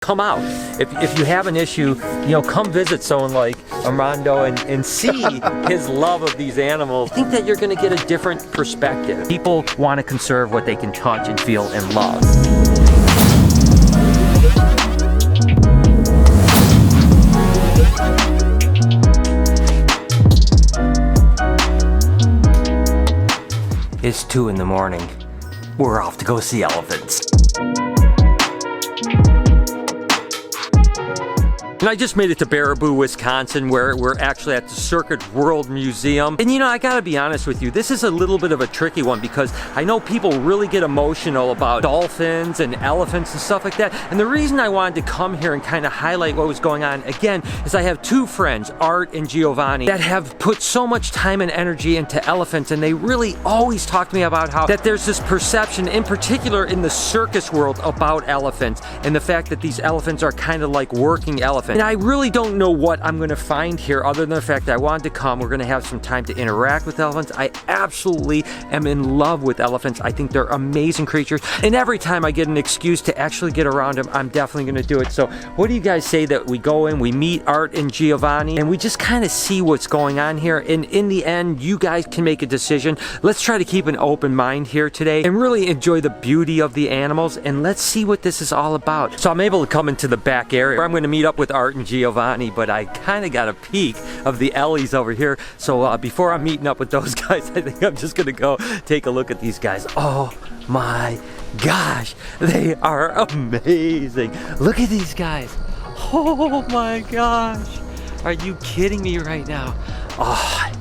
come out. If you have an issue, you know, come visit someone like Armando and see his love of these animals. I think that you're going to get a different perspective. People want to conserve what they can touch and feel and love. It's 2 in the morning. We're off to go see elephants. And I just made it to Baraboo, Wisconsin, where we're actually at the Circus World Museum. And you know, I gotta be honest with you, this is a little bit of a tricky one because I know people really get emotional about dolphins and elephants and stuff like that. And the reason I wanted to come here and kind of highlight what was going on, again, is I have 2 friends, Art and Giovanni, that have put so much time and energy into elephants, and they really always talk to me about how that there's this perception, in particular in the circus world, about elephants, and the fact that these elephants are kind of like working elephants. And I really don't know what I'm going to find here other than the fact that I wanted to come. We're going to have some time to interact with elephants. I absolutely am in love with elephants. I think they're amazing creatures. And every time I get an excuse to actually get around them, I'm definitely going to do it. So what do you guys say that we go in, we meet Art and Giovanni, and we just kind of see what's going on here? And in the end, you guys can make a decision. Let's try to keep an open mind here today and really enjoy the beauty of the animals. And let's see what this is all about. So I'm able to come into the back area where I'm going to meet up with Art and Giovanni, but I kind of got a peek of the Ellies over here. So before I'm meeting up with those guys, I think I'm just gonna go take a look at these guys. Oh my gosh, they are amazing. Look at these guys. Oh my gosh, are you kidding me right now? Oh,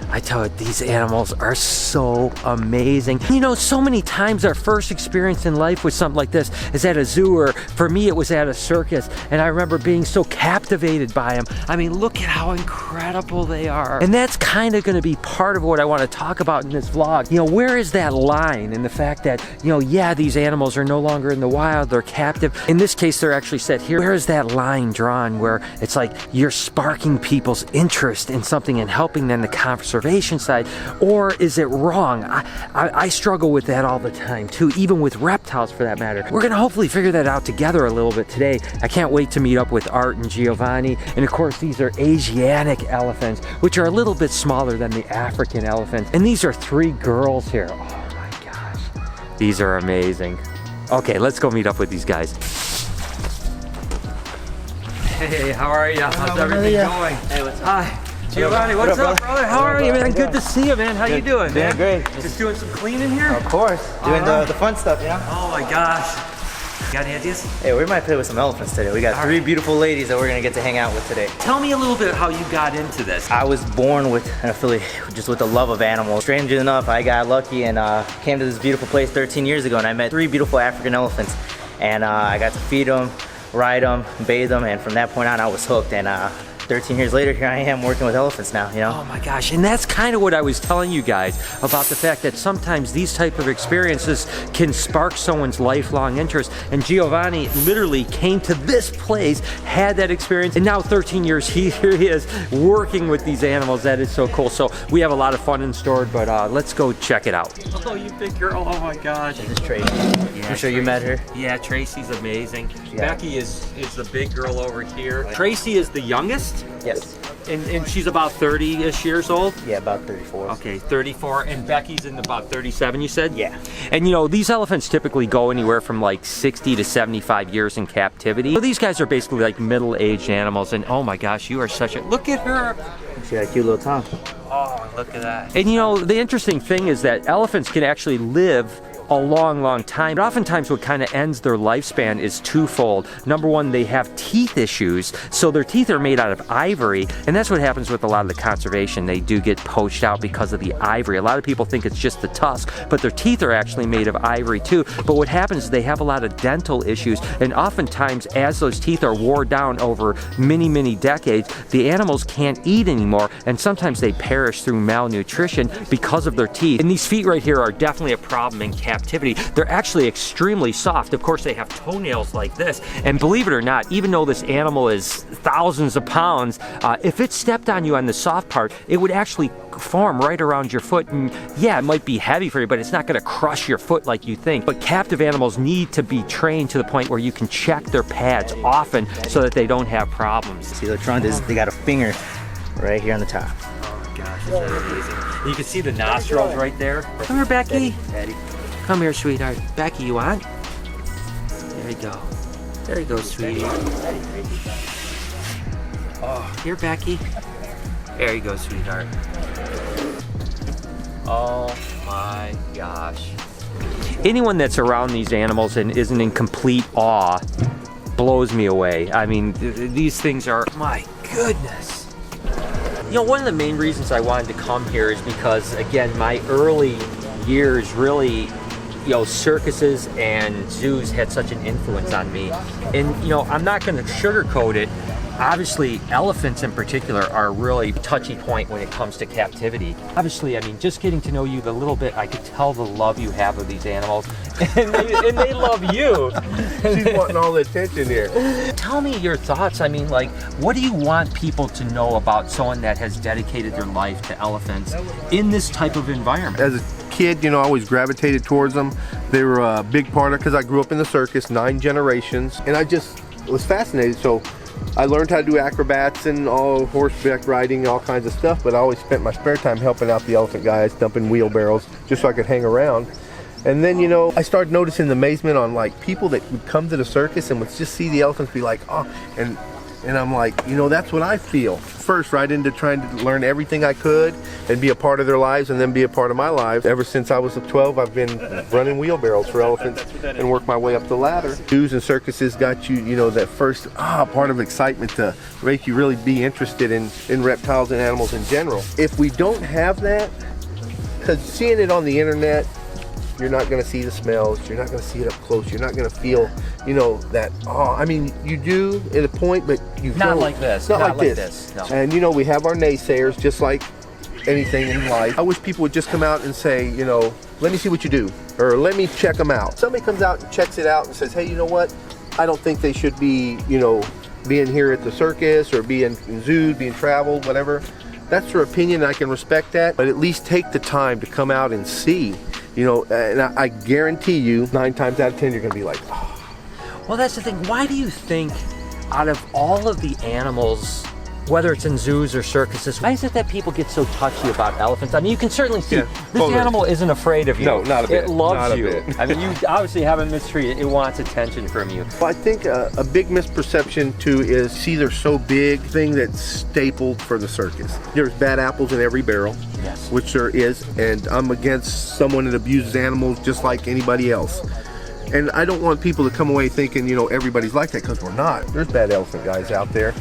I tell you, these animals are so amazing. You know, so many times our first experience in life with something like this is at a zoo, or for me it was at a circus, and I remember being so captivated by them. I mean, look at how incredible they are. And that's kind of going to be part of what I want to talk about in this vlog. You know, where is that line in the fact that, you know, yeah, these animals are no longer in the wild, they're captive. In this case, they're actually set here. Where is that line drawn where it's like you're sparking people's interest in something and helping them to conservation side, or is it wrong? I struggle with that all the time too, even with reptiles for that matter. We're gonna hopefully figure that out together a little bit today. I can't wait to meet up with Art and Giovanni. And of course, these are Asiatic elephants, which are a little bit smaller than the African elephants. And these are 3 girls here. Oh my gosh, these are amazing. Okay, let's go meet up with these guys. Hey, how are you? How's everything going? Hey, what's up? Hi. Giovanni, what's up, brother? How are you, man? Good to see you, man. How you doing, man? Great. Just doing some cleaning here? Of course. Doing the fun stuff, you know? Oh my gosh. Got any ideas? Hey, we might play with some elephants today. We got 3 beautiful ladies that we're gonna get to hang out with today. Tell me a little bit how you got into this. I was born with an affiliate, just with the love of animals. Strangely enough, I got lucky and came to this beautiful place 13 years ago, and I met 3 beautiful African elephants. And I got to feed them, ride them, bathe them, and from that point on, I was hooked. And 13 years later, here I am working with elephants now, you know? Oh my gosh, and that's kind of what I was telling you guys about the fact that sometimes these type of experiences can spark someone's lifelong interest. And Giovanni literally came to this place, had that experience, and now 13 years here he is working with these animals. That is so cool. So we have a lot of fun in store, but let's go check it out. Oh, you big girl, oh my gosh. This is Tracy. Yeah, I'm sure you met her. Yeah, Tracy's amazing. Yeah. Becky is the big girl over here. Tracy is the youngest? Yes. And she's about 30-ish years old? Yeah, about 34. Okay, 34, and Becky's in about 37, you said? Yeah. And you know, these elephants typically go anywhere from like 60 to 75 years in captivity. So these guys are basically like middle-aged animals, and oh my gosh, you are such a, look at her! She got a cute little tongue. Oh, look at that. And you know, the interesting thing is that elephants can actually live a long time. But oftentimes what kind of ends their lifespan is twofold. Number one, they have teeth issues. So their teeth are made out of ivory, and that's what happens with a lot of the conservation. They do get poached out because of the ivory. A lot of people think it's just the tusk, but their teeth are actually made of ivory too. But what happens is they have a lot of dental issues, and oftentimes as those teeth are worn down over many decades, the animals can't eat anymore, and sometimes they perish through malnutrition because of their teeth. And these feet right here are definitely a problem in captivity. captivity, they're actually extremely soft. Of course, they have toenails like this. And believe it or not, even though this animal is thousands of pounds, if it stepped on you on the soft part, it would actually form right around your foot. And yeah, it might be heavy for you, but it's not going to crush your foot like you think. But captive animals need to be trained to the point where you can check their pads often so that they don't have problems. See the trunk is, they got a finger right here on the top. Oh my gosh, isn't that amazing? You can see the nostrils right there. Come here, Becky. Come here, sweetheart. Becky, you want? There you go. There you go, sweetie. Oh, here, Becky. There you go, sweetheart. Oh my gosh. Anyone that's around these animals and isn't in complete awe blows me away. I mean, these things are, my goodness. You know, one of the main reasons I wanted to come here is because, again, my early years really, you know, circuses and zoos had such an influence on me. And, you know, I'm not going to sugarcoat it. Obviously, elephants in particular are a really touchy point when it comes to captivity. Obviously, I mean, just getting to know you a little bit, I could tell the love you have of these animals, and they love you. She's wanting all the attention here. Tell me your thoughts. I mean, like, what do you want people to know about someone that has dedicated their life to elephants in this type of environment? As a kid, you know, I always gravitated towards them. They were a big part of, because I grew up in the circus, 9 generations, and I just was fascinated. So I learned how to do acrobats and all horseback riding, all kinds of stuff, but I always spent my spare time helping out the elephant guys, dumping wheelbarrows, just so I could hang around. And then, you know, I started noticing the amazement on like people that would come to the circus and would just see the elephants be like, oh, and I'm like, you know, that's what I feel. First, right into trying to learn everything I could and be a part of their lives and then be a part of my life. Ever since I was 12, I've been running wheelbarrows for elephants and worked my way up the ladder. Zoos and circuses got you, you know, that first part of excitement to make you really be interested in reptiles and animals in general. If we don't have that, because seeing it on the internet, you're not going to see the smells, you're not going to see it up close, you're not going to feel, you know, that, oh, I mean, you do at a point, but you Not don't. like this. Not like this. No. And, you know, we have our naysayers, just like anything in life. I wish people would just come out and say, you know, let me see what you do, or let me check them out. Somebody comes out and checks it out and says, hey, you know what, I don't think they should be, you know, being here at the circus or being in zoos, being traveled, whatever. That's their opinion, and I can respect that, but at least take the time to come out and see. You know, and I guarantee you, 9 times out of 10, you're going to be like, oh. Well, that's the thing. Why do you think, out of all of the animals, whether it's in zoos or circuses, why is it that people get so touchy about elephants? I mean, you can certainly see this animal isn't afraid of you. No, not a bit. It loves not you. A bit. I mean, you obviously haven't mistreated it. It wants attention from you. Well, I think a big misperception too is, see, they're so big, thing that's stapled for the circus. There's bad apples in every barrel. Yes. Which there is, and I'm against someone that abuses animals just like anybody else. And I don't want people to come away thinking, you know, everybody's like that, because we're not. There's bad elephant guys out there,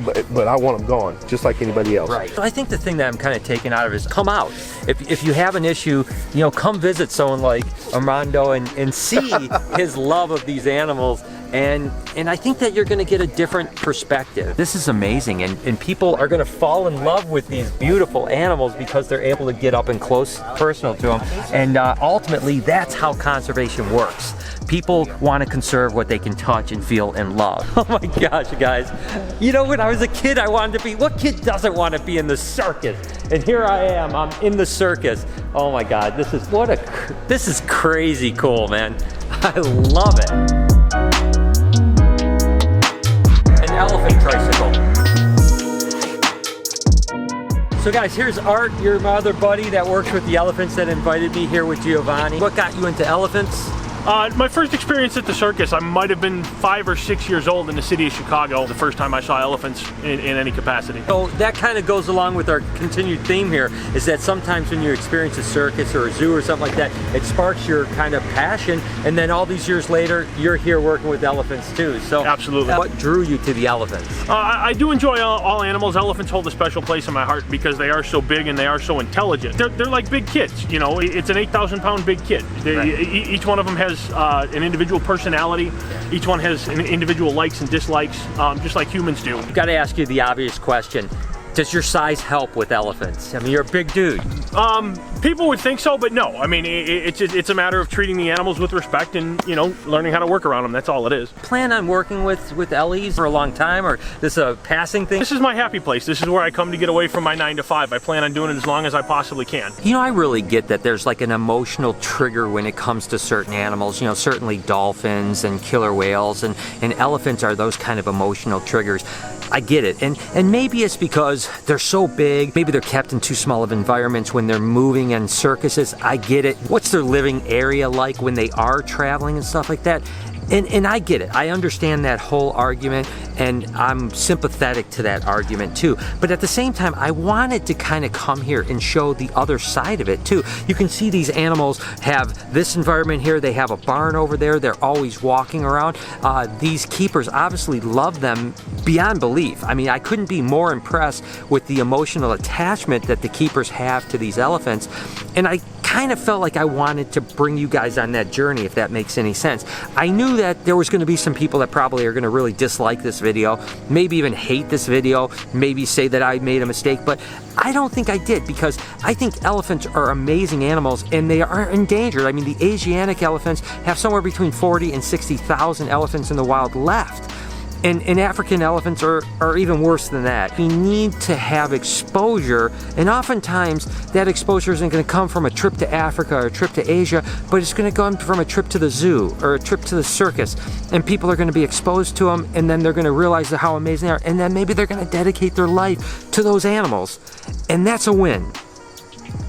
but I want them gone, just like anybody else. Right. So I think the thing that I'm kind of taking out of it is come out. If you have an issue, you know, come visit someone like Armando and see his love of these animals. And I think that you're going to get a different perspective. This is amazing, and people are going to fall in love with these beautiful animals because they're able to get up and close, personal to them. And ultimately, that's how conservation works. People want to conserve what they can touch and feel and love. Oh my gosh, guys. You know, when I was a kid, I wanted to be, what kid doesn't want to be in the circus? And here I am, I'm in the circus. Oh my God, this is crazy cool, man. I love it. Elephant tricycle. So guys, here's Art, my other buddy that works with the elephants, that invited me here with Giovanni. What got you into elephants? My first experience at the circus, I might have been 5 or 6 years old in the city of Chicago, the first time I saw elephants in any capacity. So that kind of goes along with our continued theme here, is that sometimes when you experience a circus or a zoo or something like that, it sparks your kind of passion, and then all these years later, you're here working with elephants too. So absolutely. What drew you to the elephants? I do enjoy all animals. Elephants hold a special place in my heart because they are so big and they are so intelligent. They're like big kids, you know, it's an 8,000-pound big kid. Each one of them has an individual personality. Each one has an individual likes and dislikes, just like humans do. I've got to ask you the obvious question. Does your size help with elephants? I mean, you're a big dude. People would think so, but no. I mean, it's a matter of treating the animals with respect and, you know, learning how to work around them. That's all it is. Plan on working with Ellies for a long time, or this a passing thing? This is my happy place. This is where I come to get away from my 9 to 5. I plan on doing it as long as I possibly can. You know, I really get that there's like an emotional trigger when it comes to certain animals. You know, certainly dolphins and killer whales and elephants are those kind of emotional triggers. I get it, and maybe it's because they're so big, maybe they're kept in too small of environments when they're moving in circuses. I get it. What's their living area like when they are traveling and stuff like that? And I get it. I understand that whole argument, and I'm sympathetic to that argument too. But at the same time, I wanted to kind of come here and show the other side of it too. You can see these animals have this environment here. They have a barn over there. They're always walking around. These keepers obviously love them beyond belief. I mean, I couldn't be more impressed with the emotional attachment that the keepers have to these elephants. And I kind of felt like I wanted to bring you guys on that journey, if that makes any sense. I knew that there was going to be some people that probably are going to really dislike this video, maybe even hate this video, maybe say that I made a mistake, but I don't think I did, because I think elephants are amazing animals and they are endangered. I mean, the Asiatic elephants have somewhere between 40 and 60,000 elephants in the wild left. And African elephants are even worse than that. We need to have exposure, and oftentimes that exposure isn't going to come from a trip to Africa or a trip to Asia, but it's going to come from a trip to the zoo or a trip to the circus, and people are going to be exposed to them, and then they're going to realize how amazing they are, and then maybe they're going to dedicate their life to those animals, and that's a win.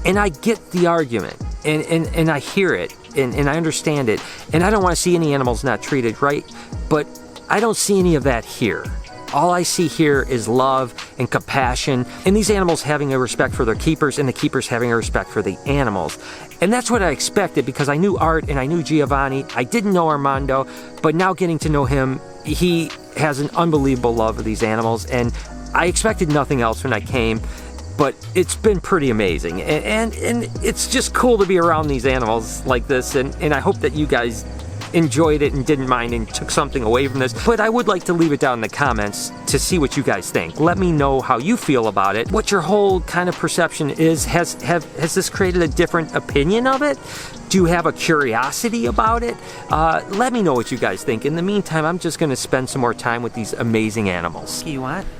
And I get the argument, and I hear it, and I understand it, and I don't want to see any animals not treated right, but I don't see any of that here. All I see here is love and compassion, and these animals having a respect for their keepers, and the keepers having a respect for the animals. And that's what I expected, because I knew Art and I knew Giovanni. I didn't know Armando, but now getting to know him, he has an unbelievable love of these animals, and I expected nothing else when I came. But it's been pretty amazing, and it's just cool to be around these animals like this, and I hope that you guys enjoyed it and didn't mind and took something away from this. But I would like to leave it down in the comments to see what you guys think. Let me know how you feel about it, what your whole kind of perception is. Has this created a different opinion of it? Do you have a curiosity about it? Let me know what you guys think. In the meantime, I'm just gonna spend some more time with these amazing animals. You want it?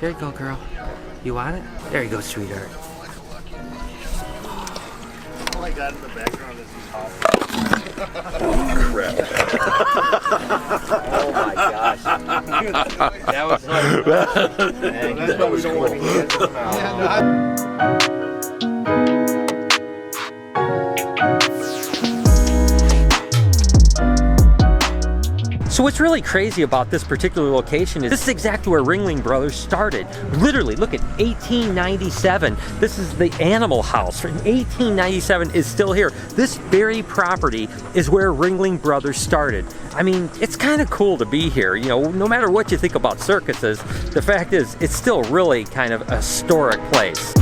Here you go, girl. You want it? There you go, sweetheart. All I got in the background is these hops. Oh, crap. Oh my gosh. That was like... That's why we don't want to get them out. So what's really crazy about this particular location is this is exactly where Ringling Brothers started. Literally, look at 1897. This is the animal house from 1897 is still here. This very property is where Ringling Brothers started. I mean, it's kind of cool to be here. You know, no matter what you think about circuses, the fact is it's still really kind of a historic place.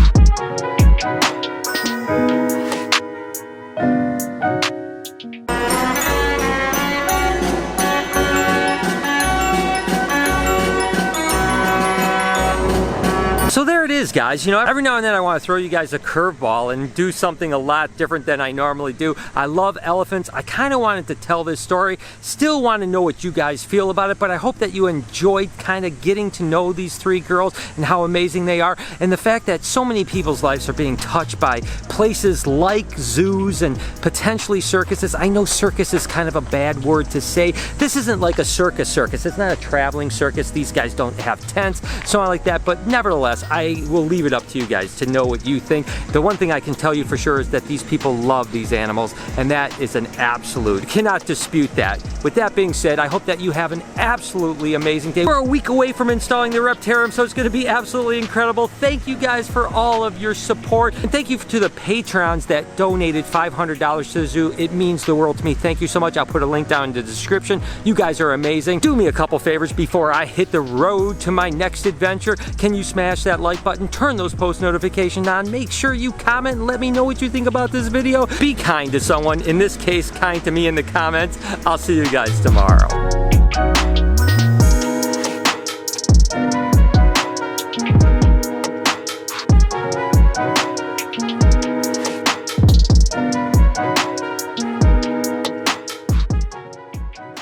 So there it is, guys. You know, every now and then I want to throw you guys a curveball and do something a lot different than I normally do. I love elephants. I kind of wanted to tell this story. Still want to know what you guys feel about it, but I hope that you enjoyed kind of getting to know these three girls and how amazing they are, and the fact that so many people's lives are being touched by places like zoos and potentially circuses. I know circus is kind of a bad word to say. This isn't like a circus. It's not a traveling circus. These guys don't have tents, so I like that, but nevertheless, I will leave it up to you guys to know what you think. The one thing I can tell you for sure is that these people love these animals, and that is an absolute. Cannot dispute that. With that being said, I hope that you have an absolutely amazing day. We're a week away from installing the Reptarium, so it's going to be absolutely incredible. Thank you guys for all of your support, and thank you to the patrons that donated $500 to the zoo. It means the world to me. Thank you so much. I'll put a link down in the description. You guys are amazing. Do me a couple favors before I hit the road to my next adventure. Can you smash that like button, turn those post notifications on, make sure you comment, let me know what you think about this video. Be kind to someone, in this case kind to me in the comments. I'll see you guys tomorrow.